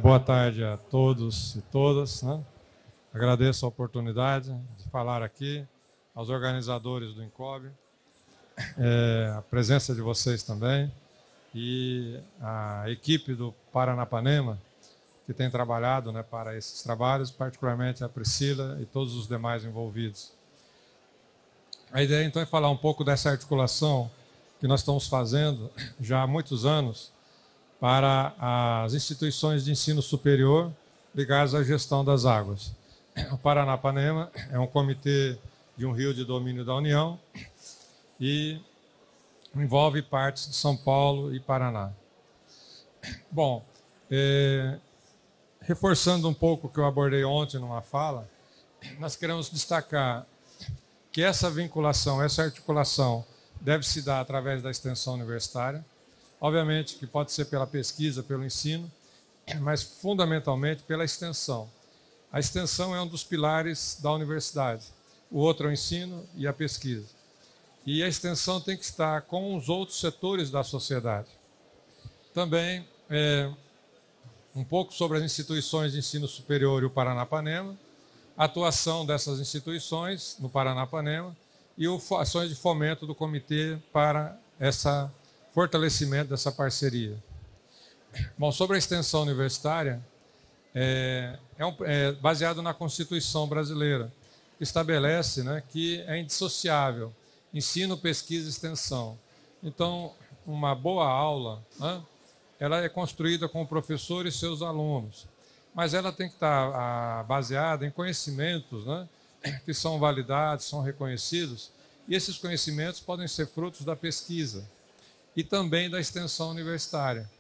Boa tarde a todos e todas, né? Agradeço a oportunidade de falar aqui, aos organizadores do INCOB, a presença de vocês também e a equipe do Paranapanema, que tem trabalhado, né, para esses trabalhos, particularmente a Priscila e todos os demais envolvidos. A ideia, então, é falar um pouco dessa articulação que nós estamos fazendo já há muitos anos para as instituições de ensino superior ligadas à gestão das águas. O Paranapanema é um comitê de um rio de domínio da União e envolve partes de São Paulo e Paraná. Bom, reforçando um pouco o que eu abordei ontem numa fala, nós queremos destacar que essa vinculação, essa articulação deve se dar através da extensão universitária. Obviamente que pode ser pela pesquisa, pelo ensino, mas fundamentalmente pela extensão. A extensão é um dos pilares da universidade. O outro é o ensino e a pesquisa. E a extensão tem que estar com os outros setores da sociedade. Também, um pouco sobre as instituições de ensino superior e o Paranapanema, a atuação dessas instituições no Paranapanema e ações de fomento do comitê para essa fortalecimento dessa parceria. Bom, sobre a extensão universitária, é baseado na Constituição brasileira, que estabelece, né, que é indissociável ensino, pesquisa e extensão. Então, uma boa aula, né, ela é construída com o professor e seus alunos, mas ela tem que estar baseada em conhecimentos, né, que são validados, são reconhecidos, e esses conhecimentos podem ser frutos da pesquisa e também da extensão universitária.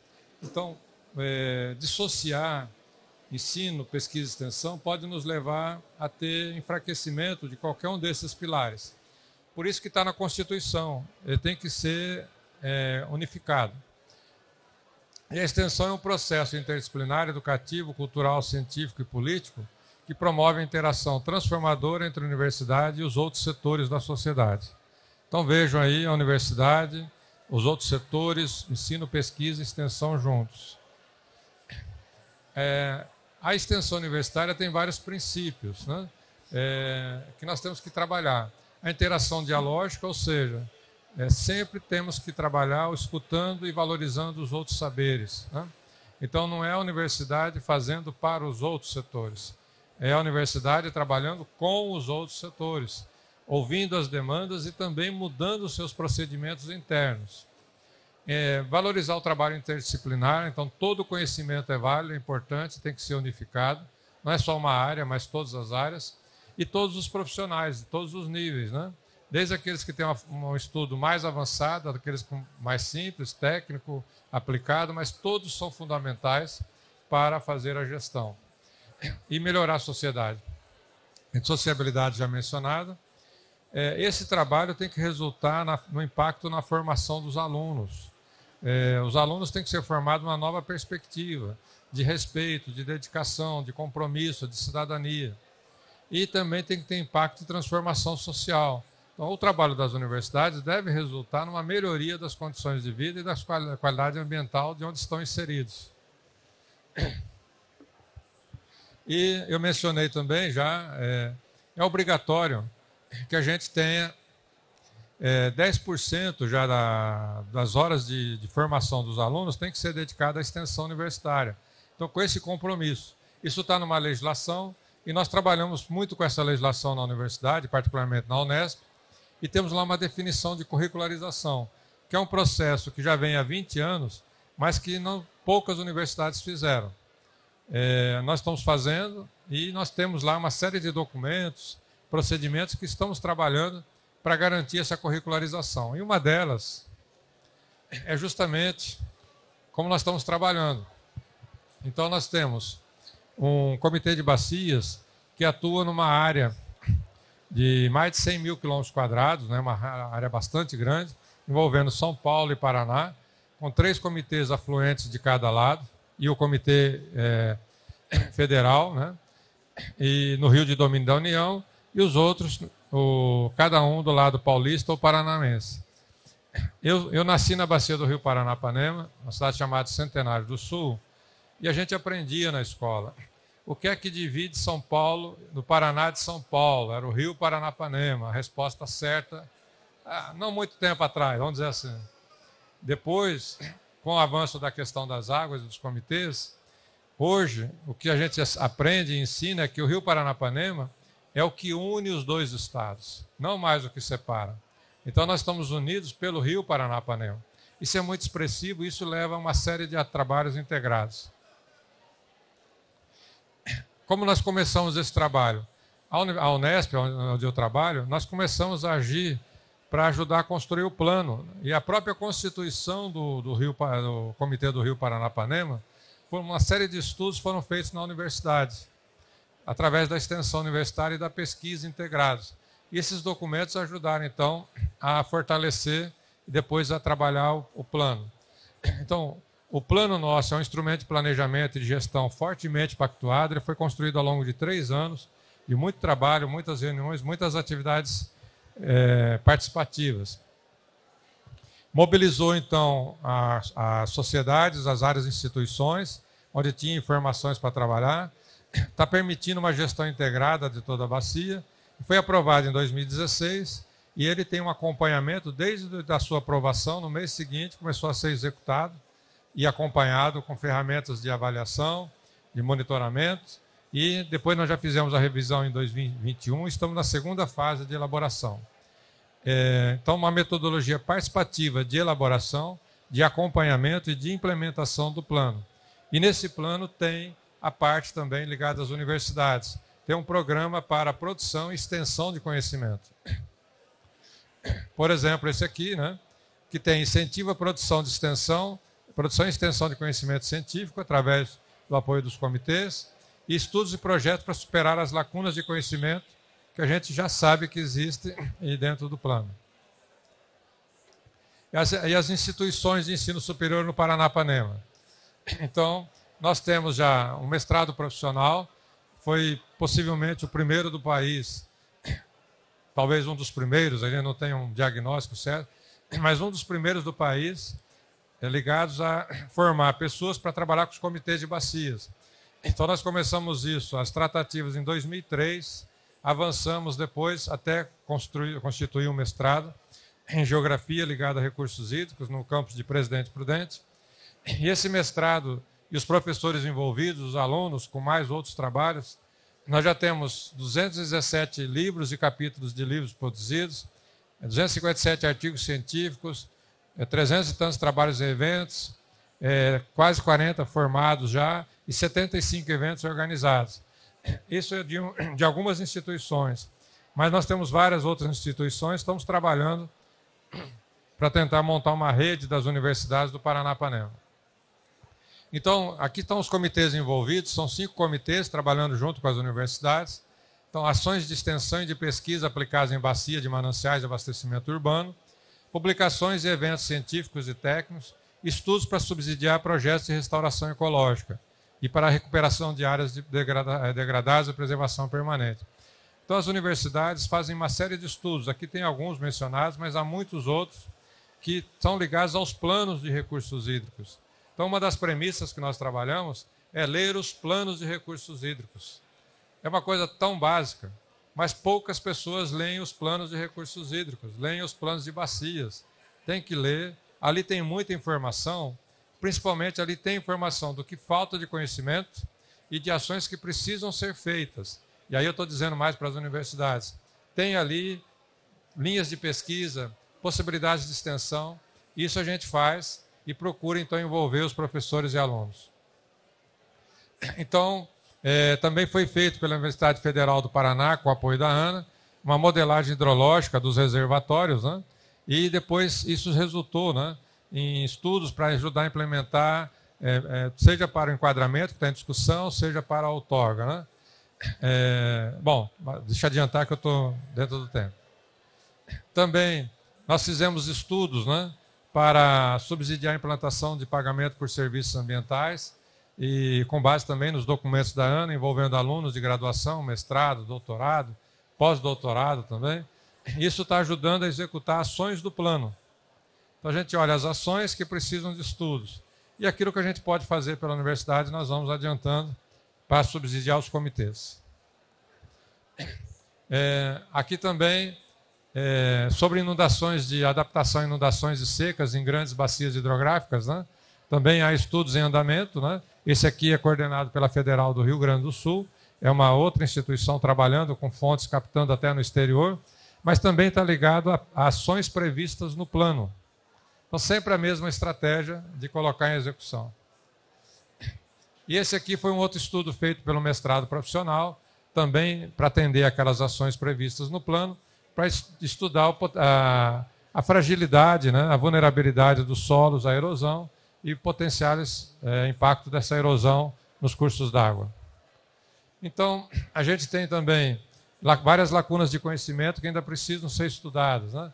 Então, dissociar ensino, pesquisa e extensão pode nos levar a ter enfraquecimento de qualquer um desses pilares. Por isso que está na Constituição, ele tem que ser unificado. E a extensão é um processo interdisciplinar, educativo, cultural, científico e político que promove a interação transformadora entre a universidade e os outros setores da sociedade. Então vejam aí a universidade, os outros setores, ensino, pesquisa e extensão juntos. A extensão universitária tem vários princípios, né, que nós temos que trabalhar. A interação dialógica, ou seja, sempre temos que trabalhar escutando e valorizando os outros saberes, né? Então não é a universidade fazendo para os outros setores, é a universidade trabalhando com os outros setores, ouvindo as demandas e também mudando os seus procedimentos internos. Valorizar o trabalho interdisciplinar, então todo conhecimento é válido, é importante, tem que ser unificado, não é só uma área, mas todas as áreas, e todos os profissionais, de todos os níveis, né? Desde aqueles que têm um estudo mais avançado, aqueles mais simples, técnico, aplicado, mas todos são fundamentais para fazer a gestão e melhorar a sociedade. A sociabilidade já mencionada. Esse trabalho tem que resultar no impacto na formação dos alunos. Os alunos têm que ser formados numa nova perspectiva de respeito, de dedicação, de compromisso, de cidadania. E também tem que ter impacto de transformação social. Então, o trabalho das universidades deve resultar numa melhoria das condições de vida e da qualidade ambiental de onde estão inseridos. E eu mencionei também já, é obrigatório que a gente tenha 10% já das horas de formação dos alunos tem que ser dedicada à extensão universitária. Então, com esse compromisso. Isso está numa legislação e nós trabalhamos muito com essa legislação na universidade, particularmente na Unesp, e temos lá uma definição de curricularização, que é um processo que já vem há 20 anos, mas que poucas universidades fizeram. Nós estamos fazendo e nós temos lá uma série de documentos, procedimentos que estamos trabalhando para garantir essa curricularização. E uma delas é justamente como nós estamos trabalhando. Então nós temos um comitê de bacias que atua numa área de mais de 100 mil quilômetros quadrados, né, uma área bastante grande, envolvendo São Paulo e Paraná, com 3 comitês afluentes de cada lado, e o comitê federal, né, e no Rio de Domínio da União, e os outros, cada um do lado paulista ou paranamense. Eu nasci na bacia do Rio Paranapanema, uma cidade chamada Centenário do Sul, E a gente aprendia na escola. O que é que divide São Paulo do Paraná de São Paulo? Era o Rio Paranapanema. A resposta certa, não muito tempo atrás, vamos dizer assim. Depois, com o avanço da questão das águas e dos comitês, hoje, o que a gente aprende e ensina é que o Rio Paranapanema é o que une os dois estados, não mais o que separa. Então, nós estamos unidos pelo Rio Paranapanema. Isso é muito expressivo e isso leva a uma série de trabalhos integrados. Como nós começamos esse trabalho? A Unesp, onde eu trabalho, nós começamos a agir para ajudar a construir o plano. E a própria constituição do Comitê do Rio Paranapanema, uma série de estudos foram feitos na universidade, através da extensão universitária e da pesquisa integrados. E esses documentos ajudaram, então, a fortalecer e depois a trabalhar o plano. Então, o plano nosso é um instrumento de planejamento e de gestão fortemente pactuado. Ele foi construído ao longo de 3 anos, de muito trabalho, muitas reuniões, muitas atividades participativas. Mobilizou, então, as sociedades, as áreas e instituições, onde tinha informações para trabalhar. Está permitindo uma gestão integrada de toda a bacia. Foi aprovado em 2016 e ele tem um acompanhamento desde a sua aprovação. No mês seguinte, começou a ser executado e acompanhado com ferramentas de avaliação, de monitoramento. E depois nós já fizemos a revisão em 2021, estamos na segunda fase de elaboração. Então, uma metodologia participativa de elaboração, de acompanhamento e de implementação do plano. E nesse plano tem a parte também ligada às universidades. Tem um programa para produção e extensão de conhecimento. Por exemplo, esse aqui, né, que tem incentivo à produção de extensão, produção e extensão de conhecimento científico através do apoio dos comitês e estudos e projetos para superar as lacunas de conhecimento que a gente já sabe que existem dentro do plano. E as instituições de ensino superior no Paranapanema. Então, nós temos já um mestrado profissional, foi possivelmente o primeiro do país, talvez um dos primeiros, a gente não tem um diagnóstico certo, mas um dos primeiros do país ligados a formar pessoas para trabalhar com os comitês de bacias. Então, nós começamos isso, as tratativas em 2003, avançamos depois até constituir um mestrado em geografia ligado a recursos hídricos no campus de Presidente Prudente. E esse mestrado e os professores envolvidos, os alunos, com mais outros trabalhos, nós já temos 217 livros e capítulos de livros produzidos, 257 artigos científicos, 300 e tantos trabalhos e eventos, quase 40 formados já e 75 eventos organizados. Isso é de algumas instituições, mas nós temos várias outras instituições, estamos trabalhando para tentar montar uma rede das universidades do Paranapanema. Então, aqui estão os comitês envolvidos, são 5 comitês trabalhando junto com as universidades. Então, ações de extensão e de pesquisa aplicadas em bacia de mananciais de abastecimento urbano, publicações e eventos científicos e técnicos, estudos para subsidiar projetos de restauração ecológica e para a recuperação de áreas degradadas e preservação permanente. Então, as universidades fazem uma série de estudos. Aqui tem alguns mencionados, mas há muitos outros que são ligados aos planos de recursos hídricos. Então, uma das premissas que nós trabalhamos é ler os planos de recursos hídricos. É uma coisa tão básica, mas poucas pessoas leem os planos de recursos hídricos, leem os planos de bacias. Tem que ler, ali tem muita informação, principalmente ali tem informação do que falta de conhecimento e de ações que precisam ser feitas. E aí eu estou dizendo mais para as universidades. Tem ali linhas de pesquisa, possibilidades de extensão, isso a gente faz e procura, então, envolver os professores e alunos. Então, também foi feito pela Universidade Federal do Paraná, com o apoio da ANA, uma modelagem hidrológica dos reservatórios, né? E depois isso resultou, né, em estudos para ajudar a implementar, seja para o enquadramento, que está em discussão, seja para a outorga, né? Bom, deixa eu adiantar que eu estou dentro do tempo. Também nós fizemos estudos, né, para subsidiar a implantação de pagamento por serviços ambientais e com base também nos documentos da ANA, envolvendo alunos de graduação, mestrado, doutorado, pós-doutorado também. Isso está ajudando a executar ações do plano. Então a gente olha as ações que precisam de estudos E aquilo que a gente pode fazer pela universidade, nós vamos adiantando para subsidiar os comitês. Aqui também, sobre inundações de adaptação a inundações de secas em grandes bacias hidrográficas, né? Também há estudos em andamento, né? Esse aqui é coordenado pela Federal do Rio Grande do Sul, é uma outra instituição trabalhando com fontes captando até no exterior, mas também está ligado a ações previstas no plano. Então, sempre a mesma estratégia de colocar em execução. E esse aqui foi um outro estudo feito pelo mestrado profissional, também para atender aquelas ações previstas no plano, para estudar a fragilidade, né, a vulnerabilidade dos solos à erosão e potenciais impactos dessa erosão nos cursos d'água. Então, a gente tem também várias lacunas de conhecimento que ainda precisam ser estudadas, né?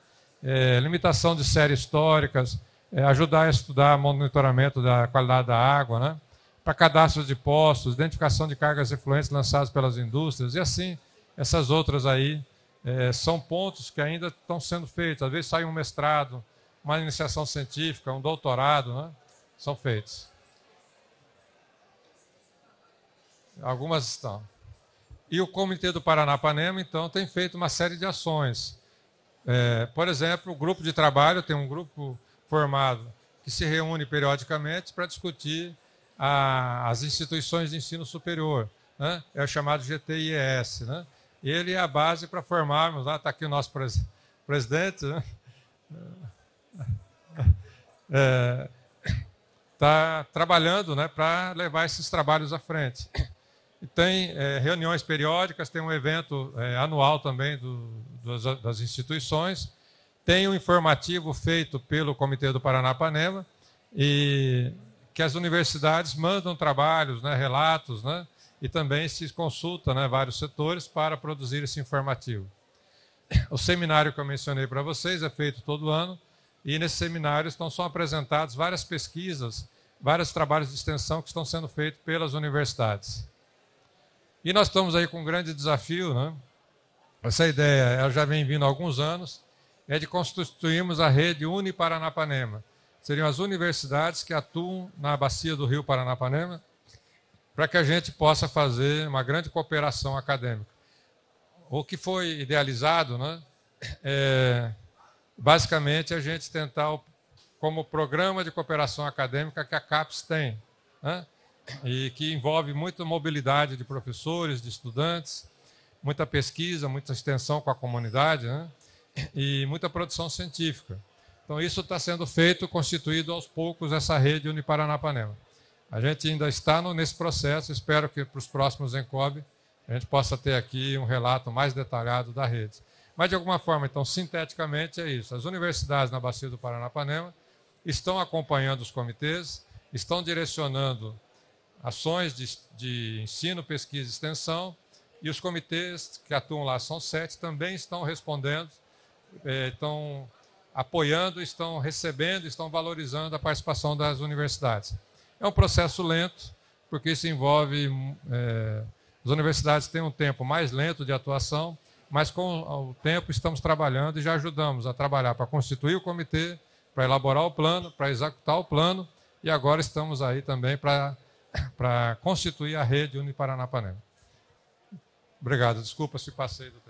Limitação de séries históricas, ajudar a estudar monitoramento da qualidade da água, né? Para cadastro de postos, identificação de cargas efluentes lançadas pelas indústrias, e assim, essas outras aí são pontos que ainda estão sendo feitos. Às vezes sai um mestrado, uma iniciação científica, um doutorado, né? São feitos. Algumas estão. E o Comitê do Paranapanema, então, tem feito uma série de ações. Por exemplo, o grupo de trabalho tem um grupo formado que se reúne periodicamente para discutir as instituições de ensino superior, né? É o chamado GTIES, né? Ele é a base para formarmos, lá está aqui o nosso presidente, né? Está trabalhando, né, para levar esses trabalhos à frente. E tem reuniões periódicas, tem um evento anual também das instituições, tem um informativo feito pelo Comitê do Paranapanema, e que as universidades mandam trabalhos, né, relatos, né, e também se consulta, né, vários setores para produzir esse informativo. O seminário que eu mencionei para vocês é feito todo ano, e nesse seminário são apresentados várias pesquisas, vários trabalhos de extensão que estão sendo feitos pelas universidades. E nós estamos aí com um grande desafio, né? Essa ideia ela já vem vindo há alguns anos, é de constituirmos a rede Uniparanapanema. Seriam as universidades que atuam na bacia do Rio Paranapanema, para que a gente possa fazer uma grande cooperação acadêmica. O que foi idealizado, né, basicamente a gente tentar, como programa de cooperação acadêmica que a CAPES tem, né, e que envolve muita mobilidade de professores, de estudantes, muita pesquisa, muita extensão com a comunidade, né, e muita produção científica. Então, isso está sendo feito, constituído aos poucos essa rede Uniparanapanema. A gente ainda está nesse processo, espero que para os próximos ENCOB a gente possa ter aqui um relato mais detalhado da rede. Mas, de alguma forma, então, sinteticamente, é isso. As universidades na Bacia do Paranapanema estão acompanhando os comitês, estão direcionando ações de ensino, pesquisa e extensão, e os comitês que atuam lá, são 7, também estão respondendo, estão apoiando, estão recebendo, estão valorizando a participação das universidades. É um processo lento, porque isso envolve... as universidades têm um tempo mais lento de atuação, mas com o tempo estamos trabalhando e já ajudamos a trabalhar para constituir o comitê, para elaborar o plano, para executar o plano, e agora estamos aí também para constituir a rede Uniparanapanema. Obrigado, desculpa se passei do